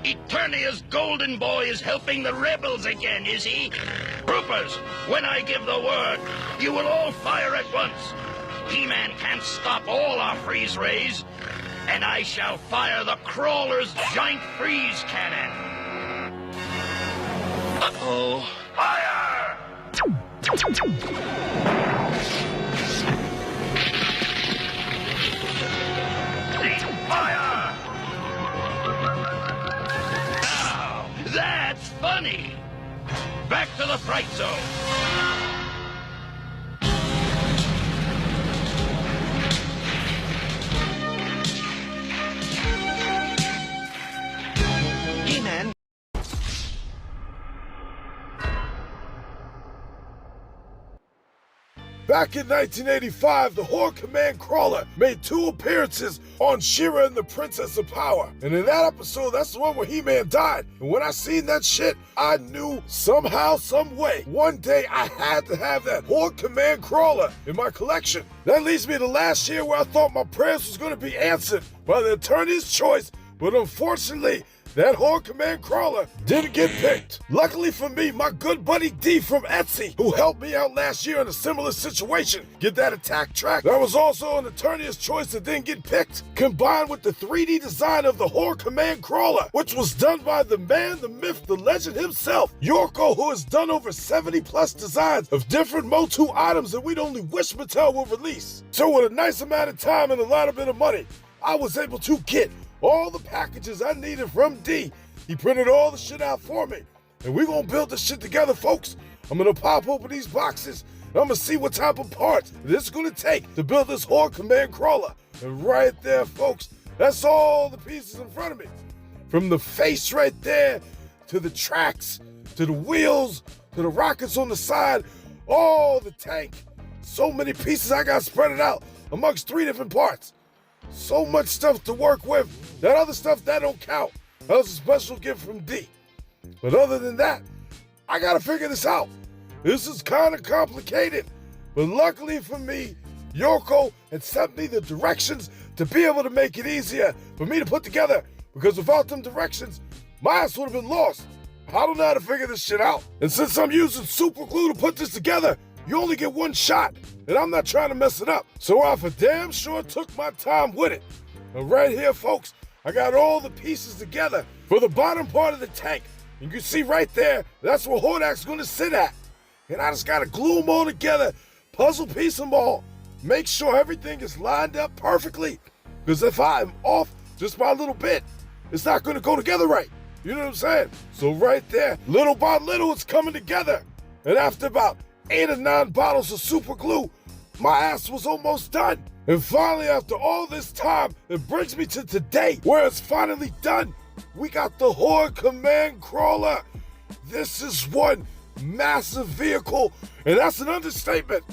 Eternia's golden boy is helping the rebels again, is he? Troopers, when I give the word, you will all fire at once. He-Man can't stop all our freeze rays, and I shall fire the Crawler's giant freeze cannon. Uh-oh. Fire! Fire! Now, that's funny. Back to the fright zone. He-Man. Back in 1985, the Horde Command Crawler made 2 appearances on She-Ra and the Princess of Power. And in that episode, that's the one where He-Man died. And when I seen that shit, I knew somehow, some way, one day I had to have that Horde Command Crawler in my collection. That leads me to last year where I thought my prayers was going to be answered by the attorney's choice, but unfortunately, that Horde Command Crawler didn't get picked. Luckily for me, my good buddy D from Etsy, who helped me out last year in a similar situation, get that attack track. That was also an attorney's choice that didn't get picked, combined with the 3D design of the Horde Command Crawler, which was done by the man, the myth, the legend himself, Yorko, who has done over 70 plus designs of different Motu items that we'd only wish Mattel would release. So with a nice amount of time and a lot of bit of money, I was able to get all the packages I needed from D. He printed all the shit out for me. And we're gonna build this shit together, folks. I'm gonna pop open these boxes, and I'm gonna see what type of parts this is gonna take to build this Horde Command Crawler. And right there, folks, that's all the pieces in front of me. From the face right there, to the tracks, to the wheels, to the rockets on the side, all the tank. So many pieces I got spread it out amongst 3 different parts. So much stuff to work with. That other stuff, that don't count. That was a special gift from D. But other than that, I gotta figure this out. This is kind of complicated. But luckily for me, Yorko had sent me the directions to be able to make it easier for me to put together. Because without them directions, my ass would have been lost. I don't know how to figure this shit out. And since I'm using super glue to put this together, you only get 1 shot. And I'm not trying to mess it up. So I for damn sure took my time with it. And right here, folks, I got all the pieces together for the bottom part of the tank. You can see right there, that's where Hordak's gonna sit at. And I just gotta glue them all together, puzzle piece them all, make sure everything is lined up perfectly. Because if I'm off just by a little bit, it's not gonna go together right. You know what I'm saying? So right there, little by little, it's coming together. And after about 8 or 9 bottles of super glue, my ass was almost done. And finally, after all this time, it brings me to today, where it's finally done. We got the Horde Command Crawler. This is one massive vehicle, and that's an understatement.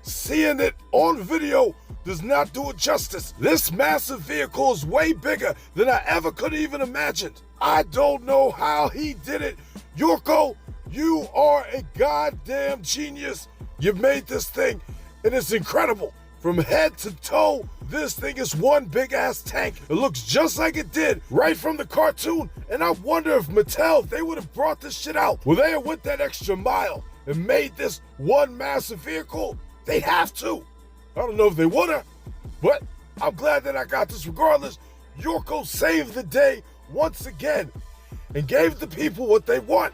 Seeing it on video does not do it justice. This massive vehicle is way bigger than I ever could have even imagined. I don't know how he did it. Yorko, you are a goddamn genius. You made this thing, and it's incredible. From head to toe, this thing is one big ass tank. It looks just like it did right from the cartoon, and I wonder if Mattel, if they would have brought this shit out, would they have went that extra mile and made this one massive vehicle? They'd have to. I don't know if they would have, but I'm glad that I got this regardless. Yorko saved the day once again and gave the people what they want.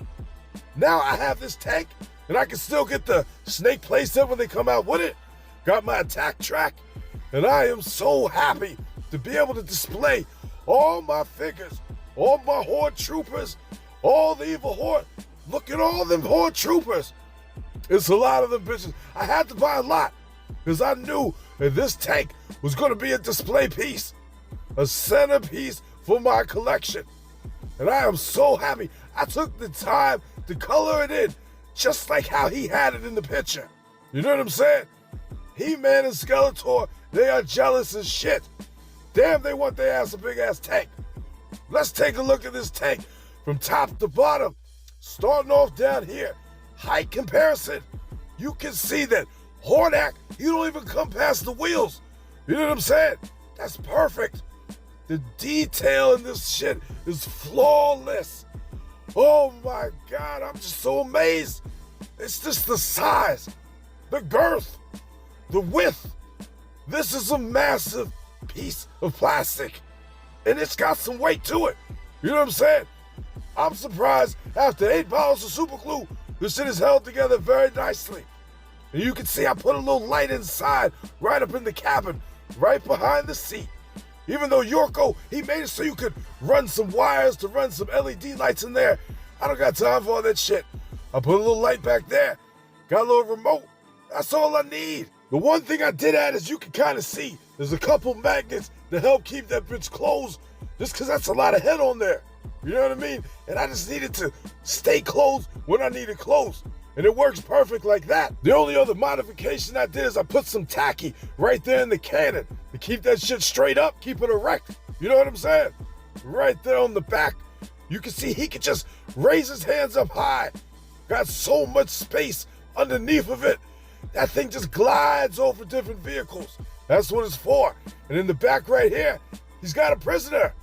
Now I have this tank, and I can still get the snake playset when they come out with it. Got my attack track, and I am so happy to be able to display all my figures, all my Horde troopers, all the evil Horde. Look at all them Horde troopers. It's a lot of them bitches. I had to buy a lot because I knew that this tank was going to be a display piece, a centerpiece for my collection. And I am so happy I took the time to color it in just like how he had it in the picture. You know what I'm saying? He-Man and Skeletor, they are jealous as shit. Damn, they want their ass a big-ass tank. Let's take a look at this tank from top to bottom. Starting off down here, height comparison. You can see that Hordak, you don't even come past the wheels. You know what I'm saying? That's perfect. The detail in this shit is flawless. Oh my God, I'm just so amazed. It's just the size, the girth, the width. This is a massive piece of plastic, and it's got some weight to it. You know what I'm saying? I'm surprised after 8 bottles of super glue, this shit is held together very nicely. And you can see I put a little light inside, right up in the cabin, right behind the seat. Even though Yorko, he made it so you could run some wires to run some LED lights in there. I don't got time for all that shit. I put a little light back there, got a little remote. That's all I need. The one thing I did add is you can kind of see there's a couple magnets to help keep that bitch closed, just because that's a lot of head on there. You know what I mean? And I just needed to stay closed when I need it closed. And it works perfect like that. The only other modification I did is I put some tacky right there in the cannon to keep that shit straight up, keep it erect. You know what I'm saying? Right there on the back. You can see he could just raise his hands up high. Got so much space underneath of it. That thing just glides over different vehicles. That's what it's for. And in the back right here, he's got a prisoner.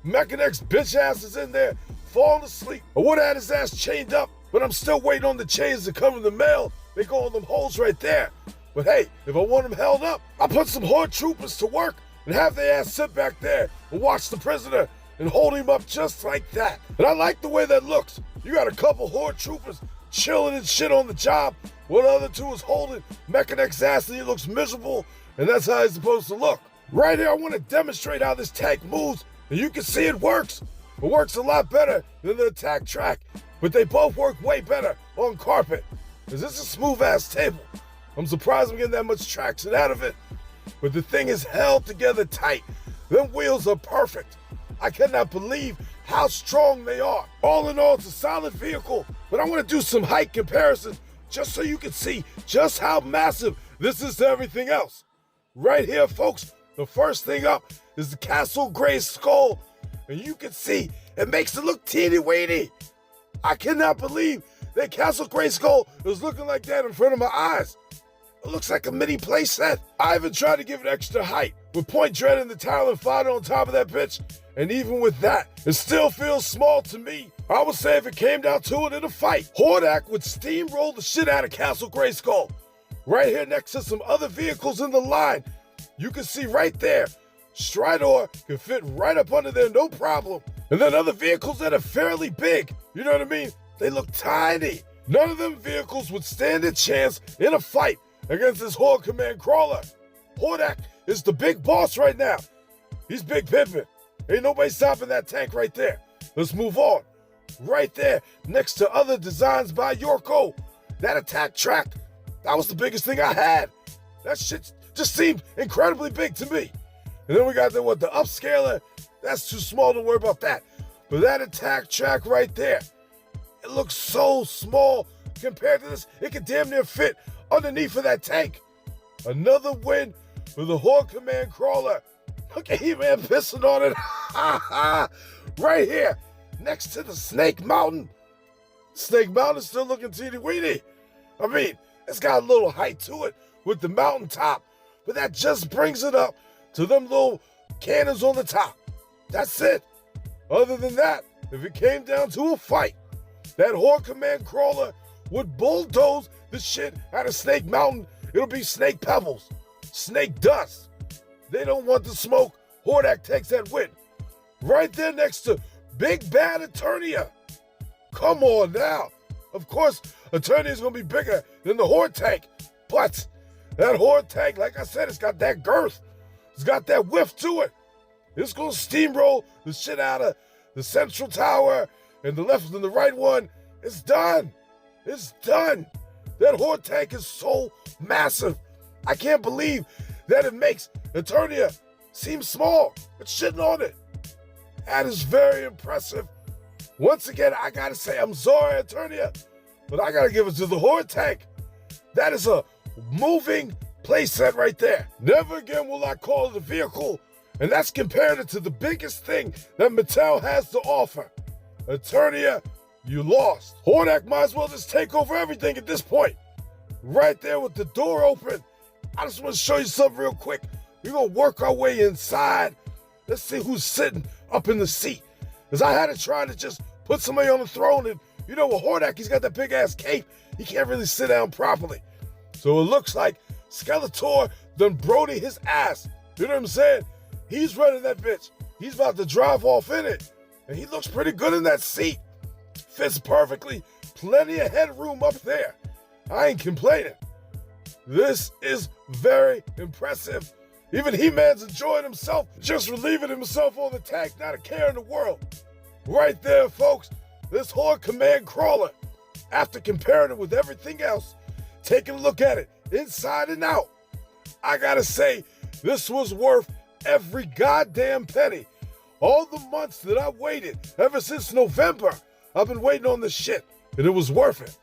Mechanex's bitch ass is in there, falling asleep. I would have had his ass chained up, but I'm still waiting on the chains to come in the mail. They go on them holes right there. But hey, if I want them held up, I put some Horde troopers to work and have their ass sit back there and watch the prisoner and hold him up just like that. And I like the way that looks. You got a couple Horde troopers chilling and shit on the job. One of the other two is holding Mechanex's ass and he looks miserable, and that's how he's supposed to look. Right here, I want to demonstrate how this tank moves, and you can see it works. It works a lot better than the attack track, but they both work way better on carpet, because this is a smooth-ass table. I'm surprised I'm getting that much traction out of it, but the thing is held together tight. Them wheels are perfect. I cannot believe how strong they are. All in all, it's a solid vehicle, but I want to do some height comparisons just so you can see just how massive this is to everything else. Right here, folks, the first thing up is the Castle Gray skull, and you can see it makes it look teeny-weeny. I cannot believe that Castle Gray skull is looking like that in front of my eyes. It looks like a mini playset. I even tried to give it extra height with Point Dread and the Talon fighter on top of that bitch, and even with that, it still feels small to me. I would say if it came down to it in a fight, Hordak would steamroll the shit out of Castle Grayskull. Right here next to some other vehicles in the line, you can see right there, Stridor can fit right up under there, no problem. And then other vehicles that are fairly big, you know what I mean? They look tiny. None of them vehicles would stand a chance in a fight against this Horde Command Crawler. Hordak is the big boss right now. He's Big Pimpin'. Ain't nobody stopping that tank right there. Let's move on. Right there, next to other designs by Yorko, that attack track, that was the biggest thing I had. That shit just seemed incredibly big to me. And then we got the upscaler, that's too small to worry about that. But that attack track right there, it looks so small compared to this. It could damn near fit underneath of that tank. Another win for the Horde Command Crawler. Look at He-Man pissing on it. Right here, next to the Snake Mountain. Snake Mountain is still looking teeny-weeny. I mean, it's got a little height to it with the mountaintop, but that just brings it up to them little cannons on the top. That's it. Other than that, if it came down to a fight, that Horde Command Crawler would bulldoze the shit out of Snake Mountain. It'll be snake pebbles, snake dust. They don't want the smoke. Hordak takes that win. Right there next to Big Bad Eternia. Come on now. Of course, Eternia is going to be bigger than the Horde tank. But that Horde tank, like I said, it's got that girth. It's got that whiff to it. It's going to steamroll the shit out of the central tower and the left and the right one. It's done. It's done. That Horde tank is so massive. I can't believe that it makes Eternia seem small. It's shitting on it. That is very impressive. Once again, I gotta say, I'm sorry, Eternia, but I gotta give it to the Horde tank. That is a moving playset right there. Never again will I call it a vehicle, and that's compared it to the biggest thing that Mattel has to offer. Eternia, you lost. Hordak might as well just take over everything at this point. Right there with the door open. I just want to show you something real quick. We're going to work our way inside let's see who's sitting up in the seat. Because I had to try to just put somebody on the throne, and you know, with Hordak, he's got that big ass cape. He can't really sit down properly. So it looks like Skeletor done Brody his ass. You know what I'm saying? He's running that bitch. He's about to drive off in it. And he looks pretty good in that seat. Fits perfectly. Plenty of headroom up there. I ain't complaining. This is very impressive. Even He-Man's enjoying himself, just relieving himself on the tank, not a care in the world. Right there, folks, this Horde Command Crawler. After comparing it with everything else, taking a look at it inside and out, I gotta say, this was worth every goddamn penny. All the months that I waited, ever since November, I've been waiting on this shit, and it was worth it.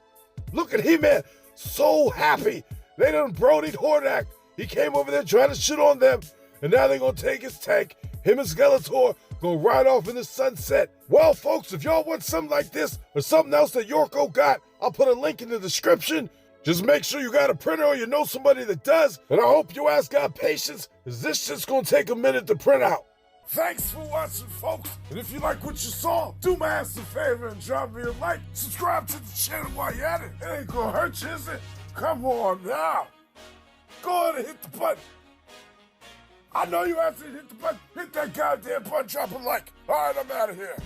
Look at He-Man, so happy. They done brodied Hordak. He came over there trying to shit on them, and now they're gonna take his tank. Him and Skeletor gonna ride off in the sunset. Well, folks, if y'all want something like this or something else that Yorko got, I'll put a link in the description. Just make sure you got a printer or you know somebody that does, and I hope your ass got patience, because this shit's gonna take a minute to print out. Thanks for watching, folks, and if you like what you saw, do my ass a favor and drop me a like. Subscribe to the channel while you're at it. It ain't gonna hurt you, is it? Come on now. Go ahead and hit the button. I know you have to hit the button. Hit that goddamn button, drop a like. All right, I'm out of here.